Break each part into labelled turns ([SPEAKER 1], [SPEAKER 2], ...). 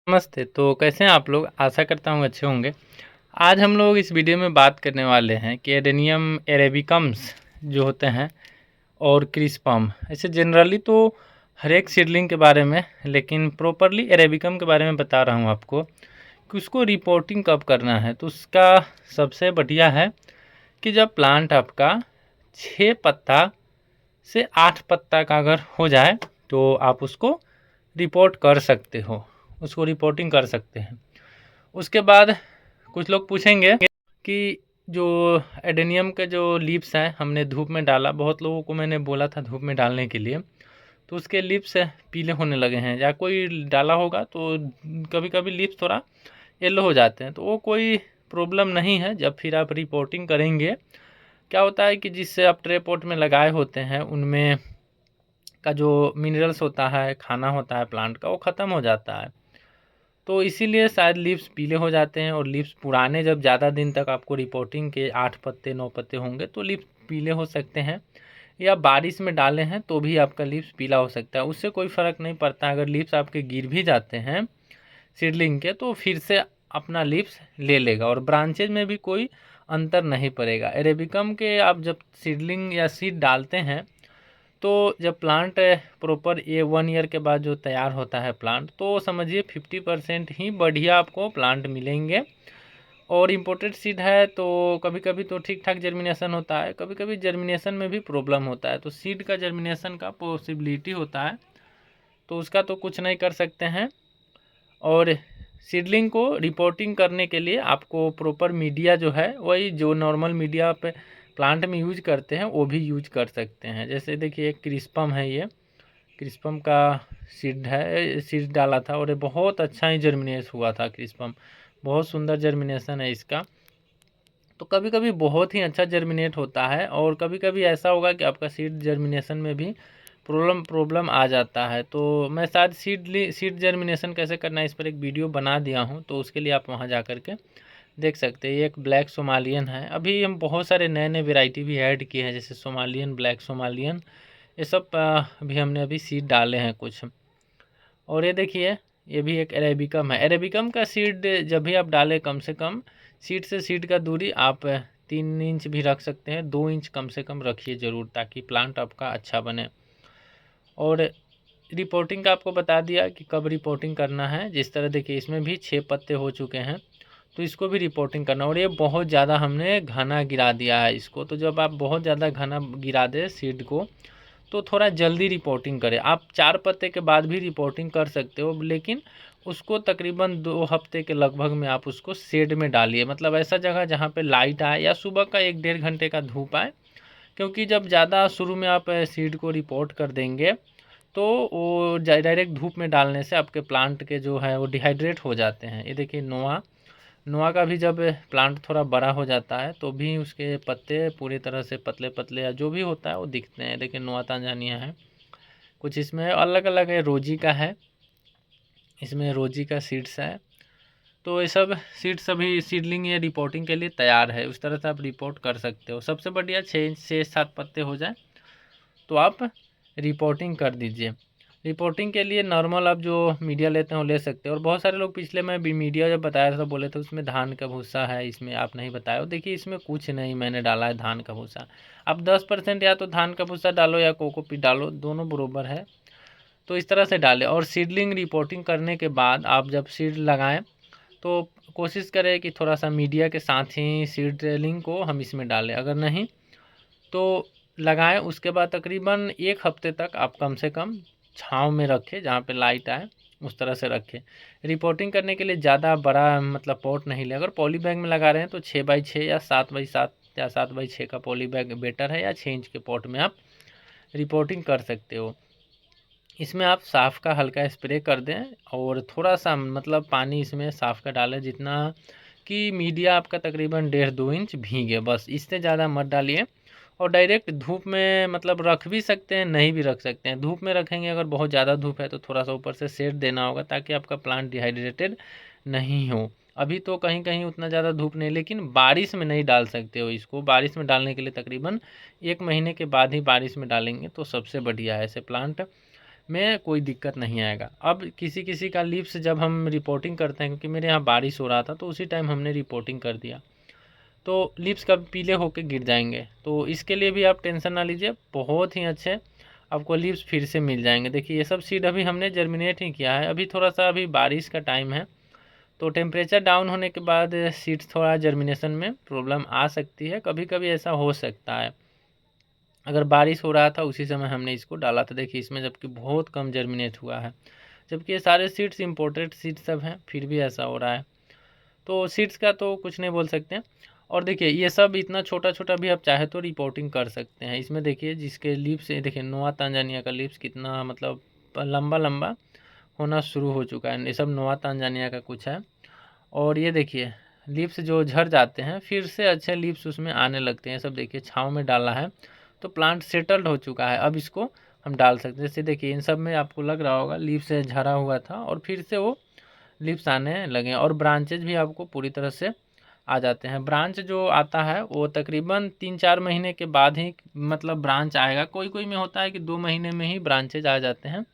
[SPEAKER 1] नमस्ते। तो कैसे हैं आप लोग? आशा करता हूँ अच्छे होंगे। आज हम लोग इस वीडियो में बात करने वाले हैं कि एडेनियम अरेबिकम्स जो होते हैं और क्रिस्पम, ऐसे जनरली तो हर एक सीडलिंग के बारे में, लेकिन प्रॉपरली अरेबिकम के बारे में बता रहा हूँ आपको कि उसको रिपोर्टिंग कब करना है। तो उसका सबसे बढ़िया है कि जब प्लांट आपका 6 पत्ता से 8 पत्ता का अगर हो जाए तो आप उसको रिपोर्ट कर सकते हो, उसको रिपोर्टिंग कर सकते हैं। उसके बाद कुछ लोग पूछेंगे कि जो एडेनियम के जो लीव्स हैं हमने धूप में डाला, बहुत लोगों को मैंने बोला था धूप में डालने के लिए, तो उसके लीव्स पीले होने लगे हैं, या कोई डाला होगा तो कभी कभी लीव्स थोड़ा येलो हो जाते हैं। तो वो कोई प्रॉब्लम नहीं है। जब फिर आप रिपोर्टिंग करेंगे, क्या होता है कि जिससे आप ट्रे पॉट में लगाए होते हैं उनमें का जो मिनरल्स होता है, खाना होता है प्लांट का, वो ख़त्म हो जाता है। तो इसीलिए शायद लीव्स पीले हो जाते हैं। और लीव्स पुराने जब ज़्यादा दिन तक आपको रिपोर्टिंग के 8 पत्ते 9 पत्ते होंगे तो लीव्स पीले हो सकते हैं, या बारिश में डाले हैं तो भी आपका लीव्स पीला हो सकता है। उससे कोई फ़र्क नहीं पड़ता। अगर लीव्स आपके गिर भी जाते हैं सीडलिंग के तो फिर से अपना लीव्स ले लेगा और ब्रांचेज में भी कोई अंतर नहीं पड़ेगा। अरेबिकम के आप जब सीडलिंग या सीड डालते हैं तो जब प्लांट प्रॉपर ये 1 ईयर के बाद जो तैयार होता है प्लांट, तो समझिए 50% ही बढ़िया आपको प्लांट मिलेंगे। और इम्पोर्टेड सीड है तो कभी कभी तो ठीक ठाक जर्मिनेशन होता है, कभी कभी जर्मिनेशन में भी प्रॉब्लम होता है। तो सीड का जर्मिनेशन का पॉसिबिलिटी होता है, तो उसका तो कुछ नहीं कर सकते हैं। और सीडलिंग को रिपोर्टिंग करने के लिए आपको प्रॉपर मीडिया जो है वही जो नॉर्मल मीडिया पे प्लांट में यूज करते हैं वो भी यूज कर सकते हैं। जैसे देखिए एक क्रिस्पम है, ये क्रिस्पम का सीड है, सीड डाला था और ये बहुत अच्छा ही जर्मिनेट हुआ था। क्रिस्पम बहुत सुंदर जर्मिनेशन है इसका। तो कभी कभी बहुत ही अच्छा जर्मिनेट होता है और कभी कभी ऐसा होगा कि आपका सीड जर्मिनेशन में भी प्रॉब्लम आ जाता है। तो मैं शायद सीड जर्मिनेशन कैसे करना है इस पर एक वीडियो बना दिया हूँ, तो उसके लिए आप वहाँ जा कर के देख सकते हैं। ये एक ब्लैक सोमालियन है। अभी हम बहुत सारे नए नए वेराइटी भी ऐड किए हैं, जैसे सोमालियन, ब्लैक सोमालियन, ये सब भी हमने अभी सीड डाले हैं कुछ। और ये देखिए ये भी एक अरेबिकम है। अरेबिकम का सीड जब भी आप डालें, कम से कम सीड से सीड का दूरी आप 3 इंच भी रख सकते हैं, 2 इंच कम से कम रखिए ज़रूर, ताकि प्लांट आपका अच्छा बने। और रिपोर्टिंग का आपको बता दिया कि कब रिपोर्टिंग करना है। जिस तरह देखिए इसमें भी 6 पत्ते हो चुके हैं, तो इसको भी रिपोर्टिंग करना। और ये बहुत ज़्यादा हमने घना गिरा दिया है इसको। तो जब आप बहुत ज़्यादा घना गिरा दें सीड को, तो थोड़ा जल्दी रिपोर्टिंग करें। आप 4 पत्ते के बाद भी रिपोर्टिंग कर सकते हो, लेकिन उसको तकरीबन 2 हफ्ते के लगभग में आप उसको शेड में डालिए, मतलब ऐसा जगह जहाँ पे लाइट आए या सुबह का 1 डेढ़ घंटे का धूप आए। क्योंकि जब ज़्यादा शुरू में आप सीड को रिपोर्ट कर देंगे तो वो डायरेक्ट धूप में डालने से आपके प्लांट के जो है वो डिहाइड्रेट हो जाते हैं। ये देखिए नोआ नोआ का भी जब प्लांट थोड़ा बड़ा हो जाता है तो भी उसके पत्ते पूरी तरह से पतले पतले या जो भी होता है वो दिखते हैं। देखिए नोआ तांजानिया है, कुछ इसमें अलग अलग है। रोजी का है, इसमें रोजी का सीड्स है। तो ये सब सीड्स अभी सीडलिंग या रिपोर्टिंग के लिए तैयार है। उस तरह से आप रिपोर्ट कर सकते हो। सबसे बढ़िया 6 7 पत्ते हो जाए तो आप रिपोर्टिंग कर दीजिए। रिपोर्टिंग के लिए नॉर्मल आप जो मीडिया लेते हैं वो ले सकते हो। और बहुत सारे लोग पिछले में भी मीडिया जब बताया था बोले थे उसमें धान का भूसा है, इसमें आप नहीं बताए हो। देखिए इसमें कुछ नहीं मैंने डाला है धान का भूसा। आप 10% या तो धान का भूसा डालो या कोकोपीट डालो, दोनों बराबर है। तो इस तरह से डालें। और सीडलिंग रिपोर्टिंग करने के बाद आप जब सीड लगाएं तो कोशिश करें कि थोड़ा सा मीडिया के साथ ही सीडलिंग को हम इसमें डालें। अगर नहीं तो लगाएं, उसके बाद तकरीबन 1 हफ्ते तक आप कम से कम छाँव में रखें, जहाँ पे लाइट आए उस तरह से रखें। रिपोर्टिंग करने के लिए ज़्यादा बड़ा मतलब पॉट नहीं ले। अगर पॉली बैग में लगा रहे हैं तो 6x6 या 7x7 या 7x6 का पॉली बैग बेटर है, या 6 इंच के पॉट में आप रिपोर्टिंग कर सकते हो। इसमें आप साफ़ का हल्का स्प्रे कर दें और थोड़ा सा मतलब पानी इसमें साफ़ का डालें, जितना कि मीडिया आपका तकरीबन 1.5 2 इंच भीगे, बस इससे ज़्यादा मत डालिए। और डायरेक्ट धूप में मतलब रख भी सकते हैं, नहीं भी रख सकते हैं। धूप में रखेंगे अगर बहुत ज़्यादा धूप है तो थोड़ा सा ऊपर से शेड देना होगा, ताकि आपका प्लांट डिहाइड्रेटेड नहीं हो। अभी तो कहीं कहीं उतना ज़्यादा धूप नहीं, लेकिन बारिश में नहीं डाल सकते हो इसको। बारिश में डालने के लिए तकरीबन 1 महीने के बाद ही बारिश में डालेंगे तो सबसे बढ़िया है। ऐसे प्लांट में कोई दिक्कत नहीं आएगा। अब किसी किसी का लीव्स जब हम रिपोर्टिंग करते हैं, क्योंकि मेरे यहाँ बारिश हो रहा था तो उसी टाइम हमने रिपोर्टिंग कर दिया, तो लीव्स कब पीले होके गिर जाएंगे। तो इसके लिए भी आप टेंशन ना लीजिए, बहुत ही अच्छे आपको लीव्स फिर से मिल जाएंगे। देखिए ये सब सीड अभी हमने जर्मिनेट ही किया है, अभी थोड़ा सा अभी बारिश का टाइम है, तो टेम्परेचर डाउन होने के बाद सीड्स थोड़ा जर्मिनेशन में प्रॉब्लम आ सकती है, कभी कभी ऐसा हो सकता है। अगर बारिश हो रहा था उसी समय हमने इसको डाला था, देखिए इसमें जबकि बहुत कम जर्मिनेट हुआ है, जबकि ये सारे सीड्स इम्पोर्टेड सीड्स सब हैं, फिर भी ऐसा हो रहा है। तो सीड्स का तो कुछ नहीं बोल सकते हैं। और देखिए ये सब इतना छोटा छोटा भी आप चाहे तो रिपोर्टिंग कर सकते हैं। इसमें देखिए जिसके लीव्स देखिए नोआ तांजानिया का लीव्स कितना मतलब लंबा लंबा होना शुरू हो चुका है, ये सब नोआ तांजानिया का कुछ है। और ये देखिए लीव्स जो झड़ जाते हैं फिर से अच्छे लीव्स उसमें आने लगते हैं। सब देखिए छाँव में डाला है तो प्लांट सेटल्ड हो चुका है, अब इसको हम डाल सकते हैं। जैसे देखिए इन सब में आपको लग रहा होगा लीव्स से झरा हुआ था और फिर से वो लीव्स आने लगे और ब्रांचेज भी आपको पूरी तरह से आ जाते हैं। ब्रांच जो आता है वो तकरीबन 3-4 महीने के बाद ही मतलब ब्रांच आएगा। कोई कोई में होता है कि 2 महीने में ही ब्रांचेज आ जाते हैं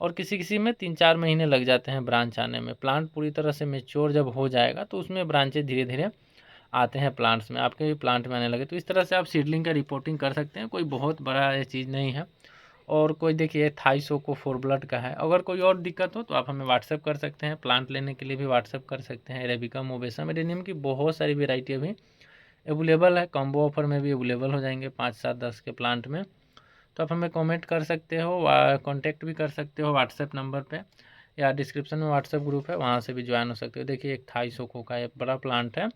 [SPEAKER 1] और किसी किसी में 3-4 महीने लग जाते हैं ब्रांच आने में। प्लांट पूरी तरह से मैच्योर जब हो जाएगा तो उसमें ब्रांचेज धीरे धीरे आते हैं प्लांट्स में, आपके भी प्लांट में आने लगे। तो इस तरह से आप सीडलिंग का रिपोर्टिंग कर सकते हैं, कोई बहुत बड़ा ये चीज़ नहीं है। और कोई देखिए थाइसोको 4 ब्लड का है, अगर कोई और दिक्कत हो तो आप हमें व्हाट्सएप कर सकते हैं, प्लांट लेने के लिए भी व्हाट्सएप कर सकते हैं। अरेबिका मोबेसम एडेनियम की बहुत सारी वेराइटी अभी अवेलेबल है, कॉम्बो ऑफर में भी अवेलेबल हो जाएंगे 5, 7, 10 के प्लांट में। तो आप हमें कमेंट कर सकते हो, कॉन्टैक्ट भी कर सकते हो व्हाट्सएप नंबर पे, या डिस्क्रिप्शन में व्हाट्सएप ग्रुप है वहाँ से भी ज्वाइन हो सकते हो। देखिए एक थाइसोको का एक बड़ा प्लांट है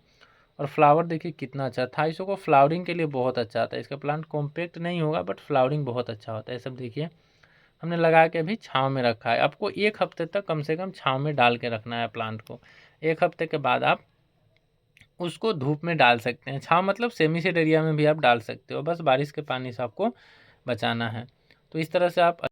[SPEAKER 1] और फ्लावर देखिए कितना अच्छा। थाइसोको फ्लावरिंग के लिए बहुत अच्छा आता है, इसका प्लांट कॉम्पैक्ट नहीं होगा बट फ्लावरिंग बहुत अच्छा होता है। सब देखिए हमने लगा के अभी छाँव में रखा है। आपको 1 हफ्ते तक कम से कम छाँव में डाल के रखना है प्लांट को। 1 हफ्ते के बाद आप उसको धूप में डाल सकते हैं। छाँव मतलब सेमी शेड एरिया में भी आप डाल सकते हो, बस बारिश के पानी से आपको बचाना है। तो इस तरह से आप